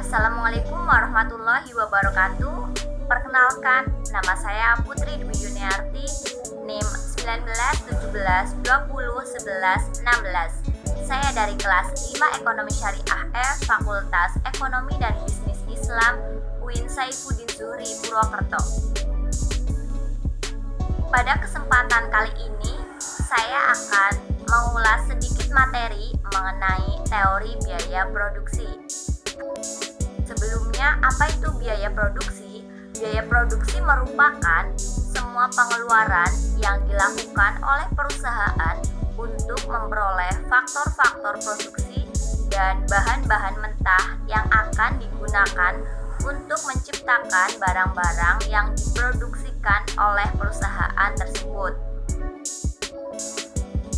Assalamualaikum warahmatullahi wabarakatuh. Perkenalkan, nama saya Putri Dwi Yuniarti, NIM 1917201116. Saya dari kelas 5 Ekonomi Syariah F, Fakultas Ekonomi dan Bisnis Islam, UIN Saifuddin Zuhri, Purwokerto. Pada kesempatan kali ini, saya akan mengulas sedikit materi mengenai teori biaya produksi. Sebelumnya, apa itu biaya produksi? Biaya produksi merupakan semua pengeluaran yang dilakukan oleh perusahaan untuk memperoleh faktor-faktor produksi dan bahan-bahan mentah yang akan digunakan untuk menciptakan barang-barang yang diproduksikan oleh perusahaan tersebut.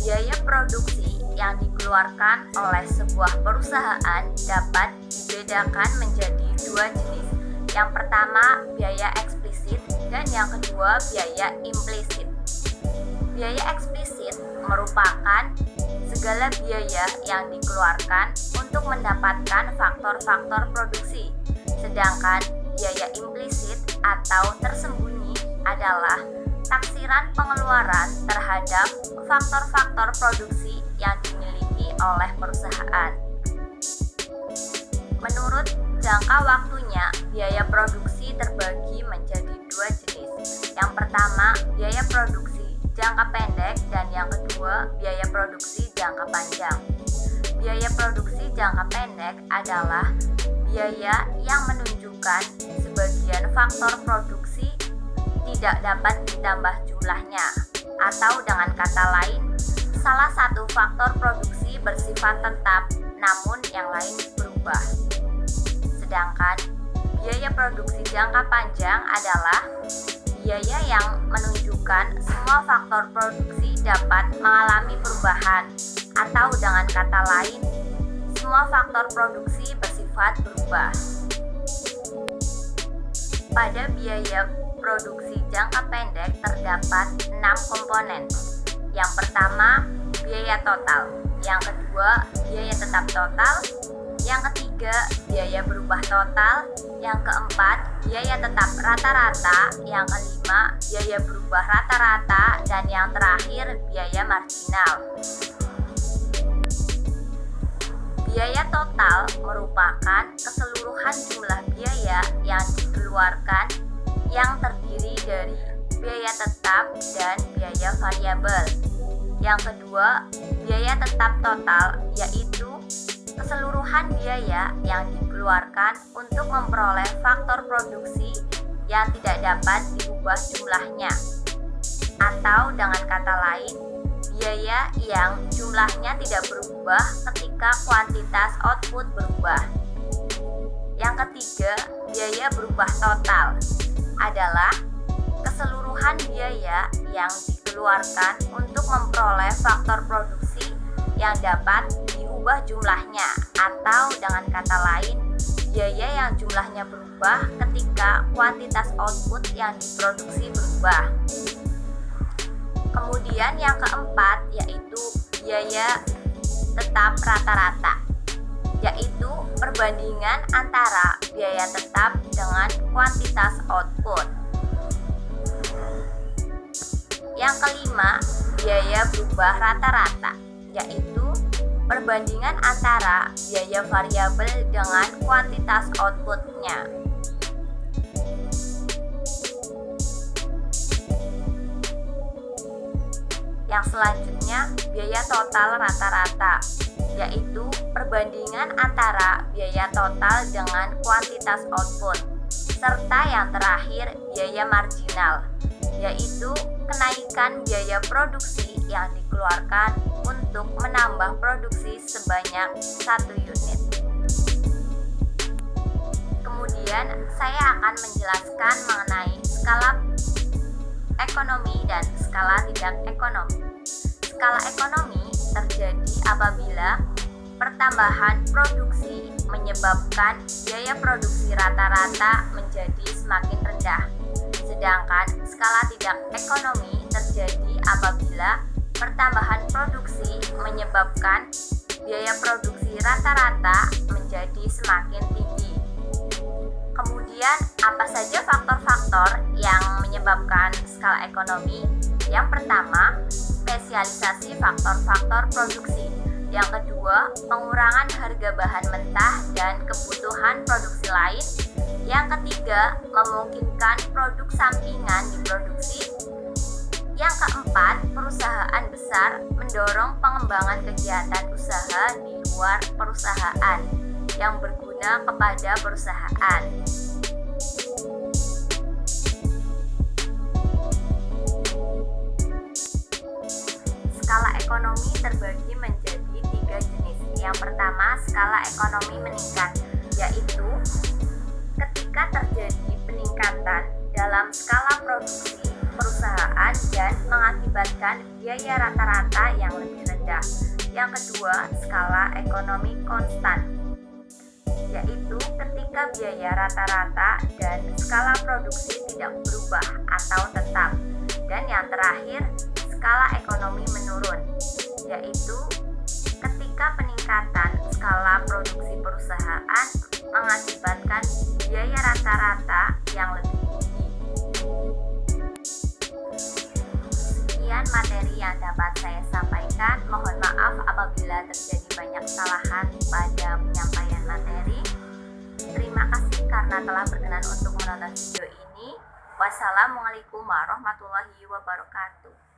Biaya produksi yang dikeluarkan oleh sebuah perusahaan dapat dibedakan menjadi dua jenis. Yang pertama, biaya eksplisit, dan yang kedua, biaya implisit. Biaya eksplisit merupakan segala biaya yang dikeluarkan untuk mendapatkan faktor-faktor produksi. Sedangkan biaya implisit atau tersembunyi adalah taksiran pengeluaran terhadap faktor-faktor produksi yang dimiliki oleh perusahaan. Menurut jangka waktunya, biaya produksi terbagi menjadi dua jenis. Yang pertama, biaya produksi jangka pendek, dan yang kedua, biaya produksi jangka panjang. Biaya produksi jangka pendek adalah biaya yang menunjukkan sebagian faktor produksi tidak dapat ditambah jumlahnya, atau dengan kata lain, salah satu faktor produksi bersifat tetap namun yang lain berubah. Sedangkan biaya produksi jangka panjang adalah biaya yang menunjukkan semua faktor produksi dapat mengalami perubahan, atau dengan kata lain, semua faktor produksi bersifat berubah. Pada biaya produksi jangka pendek terdapat 6 komponen. Yang pertama, biaya total. Yang kedua, biaya tetap total. Yang ketiga, biaya berubah total. Yang keempat, biaya tetap rata-rata. Yang kelima, biaya berubah rata-rata. Dan yang terakhir, biaya marginal. Biaya total merupakan keseluruhan jumlah biaya yang dikeluarkan yang terdiri dari biaya tetap dan biaya variabel. Yang kedua, biaya tetap total, yaitu keseluruhan biaya yang dikeluarkan untuk memperoleh faktor produksi yang tidak dapat diubah jumlahnya. Atau dengan kata lain, biaya yang jumlahnya tidak berubah ketika kuantitas output berubah. Yang ketiga, biaya berubah total adalah keseluruhan biaya yang dikeluarkan untuk memperoleh faktor produksi yang dapat diubah jumlahnya, atau dengan kata lain, biaya yang jumlahnya berubah ketika kuantitas output yang diproduksi berubah. Kemudian yang keempat yaitu biaya tetap rata-rata, yaitu perbandingan antara biaya tetap dengan kuantitas output. Yang kelima, biaya berubah rata-rata, yaitu perbandingan antara biaya variabel dengan kuantitas outputnya. Yang selanjutnya, biaya total rata-rata, yaitu perbandingan antara biaya total dengan kuantitas output. Serta yang terakhir, biaya marginal, yaitu kenaikan biaya produksi yang dikeluarkan untuk menambah produksi sebanyak 1 unit. Kemudian saya akan menjelaskan mengenai skala ekonomi dan skala tidak ekonomi. Skala ekonomi terjadi apabila pertambahan produksi menyebabkan biaya produksi rata-rata menjadi semakin rendah. Sedangkan skala tidak ekonomi terjadi apabila pertambahan produksi menyebabkan biaya produksi rata-rata menjadi semakin tinggi. saja faktor-faktor yang menyebabkan skala ekonomi? Yang pertama, spesialisasi faktor-faktor produksi. Yang kedua, pengurangan harga bahan mentah dan kebutuhan produksi lain. Yang ketiga, memungkinkan produk sampingan diproduksi. Yang keempat, perusahaan besar mendorong pengembangan kegiatan usaha di luar perusahaan yang berguna kepada perusahaan. Skala ekonomi terbagi menjadi 3 jenis. Yang pertama, skala ekonomi meningkat, yaitu ketika terjadi peningkatan dalam skala produksi perusahaan dan mengakibatkan biaya rata-rata yang lebih rendah. Yang kedua, skala ekonomi konstan, yaitu ketika biaya rata-rata dan skala produksi tidak berubah atau tetap. Dan yang terakhir, skala ekonomi menurun, yaitu ketika peningkatan skala produksi perusahaan mengakibatkan biaya rata-rata yang lebih tinggi. Sekian materi yang dapat saya sampaikan. Mohon maaf apabila terjadi banyak kesalahan pada penyampaian materi. Terima kasih karena telah berkenan untuk menonton video ini. Wassalamualaikum warahmatullahi wabarakatuh.